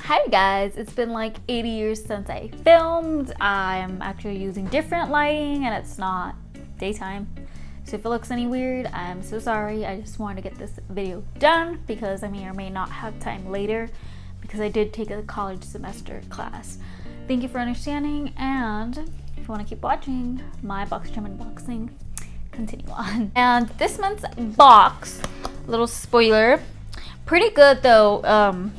Hi guys, it's been like 80 years since I filmed. I'm actually using different lighting and it's not daytime. So if it looks any weird, I'm so sorry. I just wanted to get this video done because I may or may not have time later because I did take a college semester class. Thank you for understanding, and if you want to keep watching my Boxycharm unboxing, continue on. And this month's box, little spoiler, pretty good though.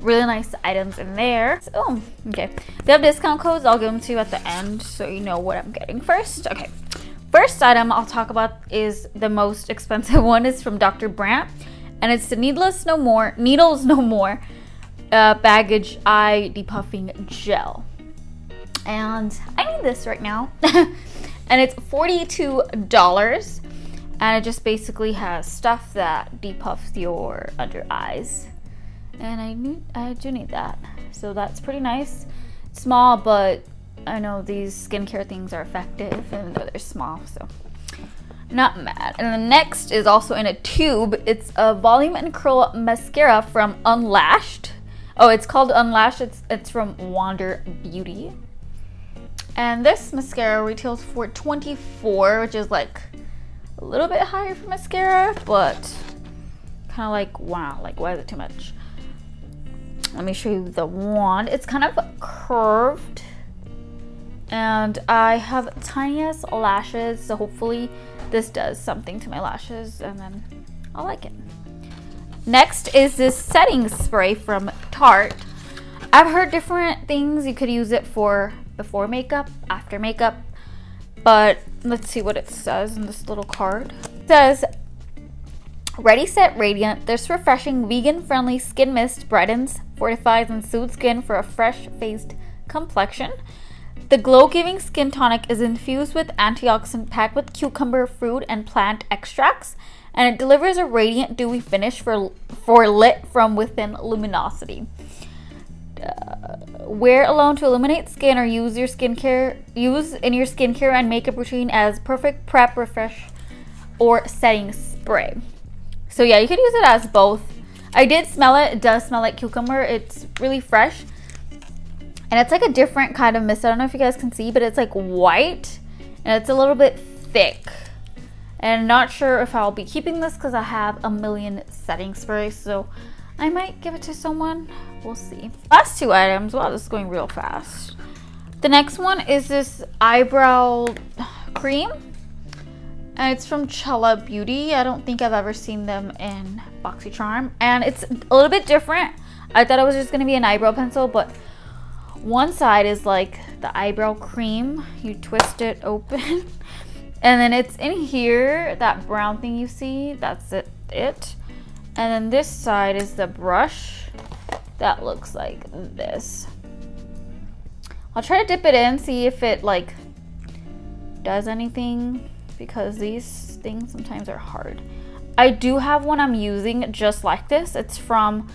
Really nice items in there. So, oh, okay. They have discount codes. I'll give them to you at the end so you know what I'm getting first. Okay. First item I'll talk about is the most expensive one. Is from Dr. Brandt, and it's the Needles No More Baggage Eye Depuffing Gel. And I need this right now. And it's $42. And it just basically has stuff that depuffs your under eyes. And I do need that, so that's pretty nice. Small, but I know these skincare things are effective even though they're small, so not mad. And the next is also in a tube. It's a volume and curl mascara from Unlashed. Oh, it's called Unlashed. It's from Wander Beauty. And this mascara retails for $24, which is like a little bit higher for mascara, but kind of like, wow, like why is it too much? Let me show you the wand. It's kind of curved, and I have tiniest lashes, so hopefully this does something to my lashes, and then I'll like it. Next is this setting spray from Tarte. I've heard different things. You could use it for before makeup, after makeup, but let's see what it says in this little card. It says, Ready, Set, Radiant. This refreshing, vegan-friendly skin mist brightens, fortifies, and soothes skin for a fresh-faced complexion. The glow-giving skin tonic is infused with antioxidant packed with cucumber, fruit, and plant extracts, and it delivers a radiant, dewy finish for lit from within luminosity. Wear alone to illuminate skin, or use in your skincare and makeup routine as perfect prep, refresh, or setting spray. So yeah, you could use it as both. I did smell it. It does smell like cucumber. It's really fresh. And it's like a different kind of mist. I don't know if you guys can see, but it's like white. And it's a little bit thick. And I'm not sure if I'll be keeping this because I have a million setting sprays. So I might give it to someone. We'll see. Last two items. Wow, this is going real fast. The next one is this eyebrow cream. And it's from Chella Beauty. I don't think I've ever seen them in Boxycharm. And it's a little bit different. I thought it was just going to be an eyebrow pencil, but one side is like the eyebrow cream. You twist it open. And then it's in here, that brown thing you see, that's it. And then this side is the brush that looks like this. I'll try to dip it in, see if it like does anything, because these things sometimes are hard. I do have one I'm using just like this. It's from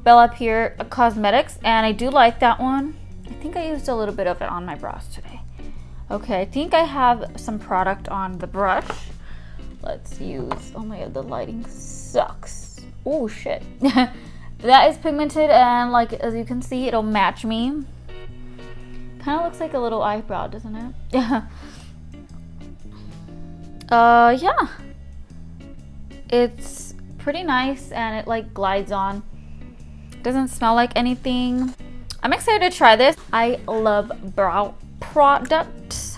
Bella Pierre Cosmetics, and I do like that one. I think I used a little bit of it on my brows today. Okay, I think I have some product on the brush. Let's use, oh my god, the lighting sucks. Oh shit. That is pigmented, and like as you can see, it'll match me. Kind of looks like a little eyebrow, doesn't it? Yeah. Yeah, it's pretty nice, and it like glides on. Doesn't smell like anything. I'm excited to try this. I love brow products,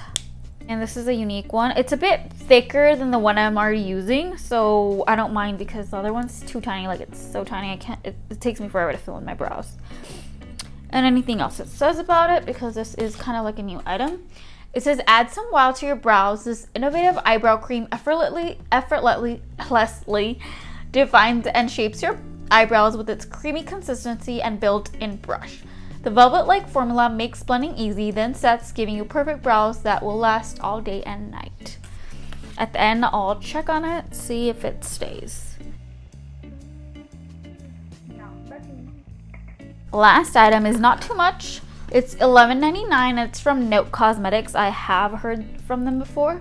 and this is a unique one. It's a bit thicker than the one I'm already using, so I don't mind because the other one's too tiny. Like, it's so tiny, I can't, it takes me forever to fill in my brows. And anything else it says about it, because this is kind of like a new item. It says, add some wow to your brows. This innovative eyebrow cream effortlessly defines and shapes your eyebrows with its creamy consistency and built-in brush. The velvet-like formula makes blending easy, then sets, giving you perfect brows that will last all day and night. At the end, I'll check on it, see if it stays. Last item is not too much. It's $11.99. It's from Note Cosmetics. I have heard from them before.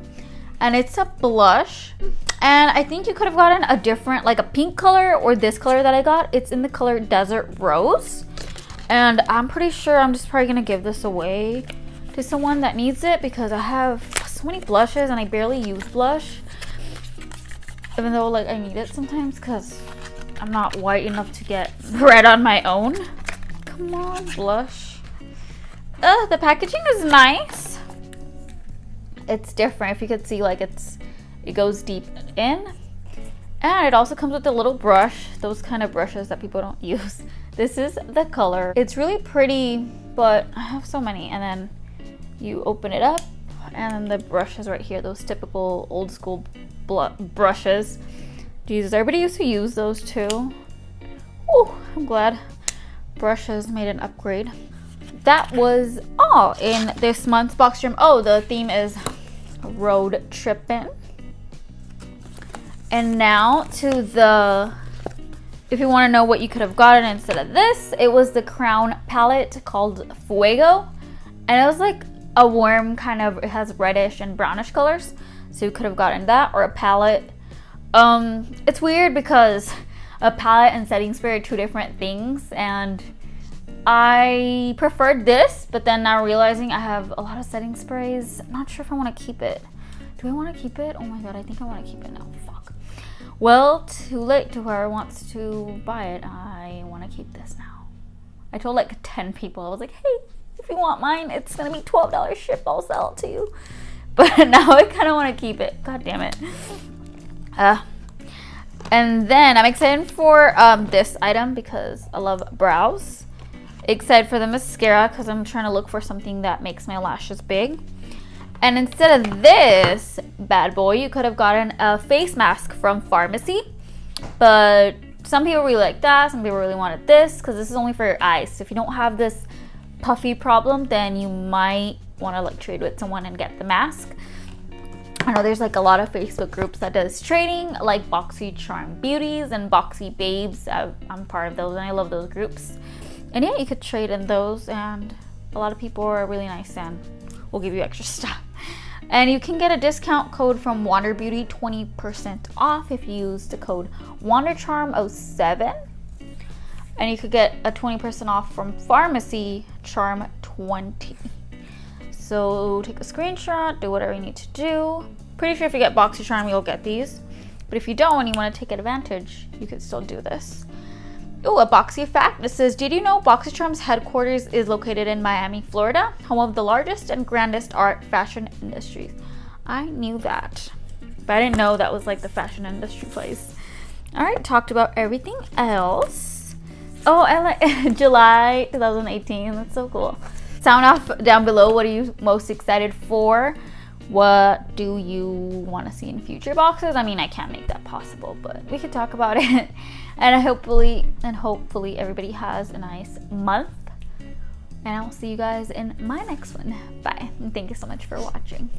And it's a blush. And I think you could have gotten a different, like a pink color or this color that I got. It's in the color Desert Rose. And I'm pretty sure I'm just probably gonna give this away to someone that needs it because I have so many blushes and I barely use blush. Even though like I need it sometimes because I'm not white enough to get red on my own. Come on, blush. The packaging is nice. It's different. If you could see, like it goes deep in. And it also comes with a little brush, those kind of brushes that people don't use. This is the color. It's really pretty, but I have so many. And then you open it up and then the brushes right here, those typical old school brushes. Jesus, everybody used to use those too. Oh, I'm glad brushes made an upgrade. That was all in this month's Boxycharm. Oh, the theme is Road Trippin. And now to the, if you want to know what you could have gotten instead of this, it was the Crown palette called Fuego. And it was like a warm kind of, it has reddish and brownish colors. So you could have gotten that or a palette. It's weird because a palette and setting spray are two different things. And I preferred this, but then now realizing I have a lot of setting sprays. I'm not sure if I want to keep it. Do I want to keep it? Oh my god, I think I want to keep it now. Fuck. Well, too late to whoever wants to buy it. I want to keep this now. I told like 10 people. I was like, hey, if you want mine, it's going to be $12 ship. I'll sell it to you. But now I kind of want to keep it. God damn it. And then I'm excited for this item because I love brows. Excited for the mascara because I'm trying to look for something that makes my lashes big. And instead of this bad boy, you could have gotten a face mask from Pharmacy. But some people really like that. Some people really wanted this because this is only for your eyes. So if you don't have this puffy problem, then you might want to like trade with someone and get the mask. I know there's like a lot of Facebook groups that does trading, like Boxycharm Beauties and Boxy Babes. I'm part of those and I love those groups. And yeah, you could trade in those and a lot of people are really nice and will give you extra stuff. And you can get a discount code from Wander Beauty, 20% off if you use the code WanderCharm07. And you could get a 20% off from Pharmacy Charm 20. So take a screenshot, do whatever you need to do. Pretty sure if you get Boxycharm, you'll get these. But if you don't and you want to take advantage, you could still do this. Oh, a Boxy fact. It says, did you know Boxycharm's headquarters is located in Miami, Florida, home of the largest and grandest art fashion industries? I knew that, but I didn't know that was like the fashion industry place. All right, talked about everything else. Oh, I like July 2018. That's so cool. Sound off down below. What are you most excited for? What do you want to see in future boxes? I mean, I can't make that possible, but we could talk about it. And hopefully everybody has a nice month. And I'll see you guys in my next one. Bye. And thank you so much for watching.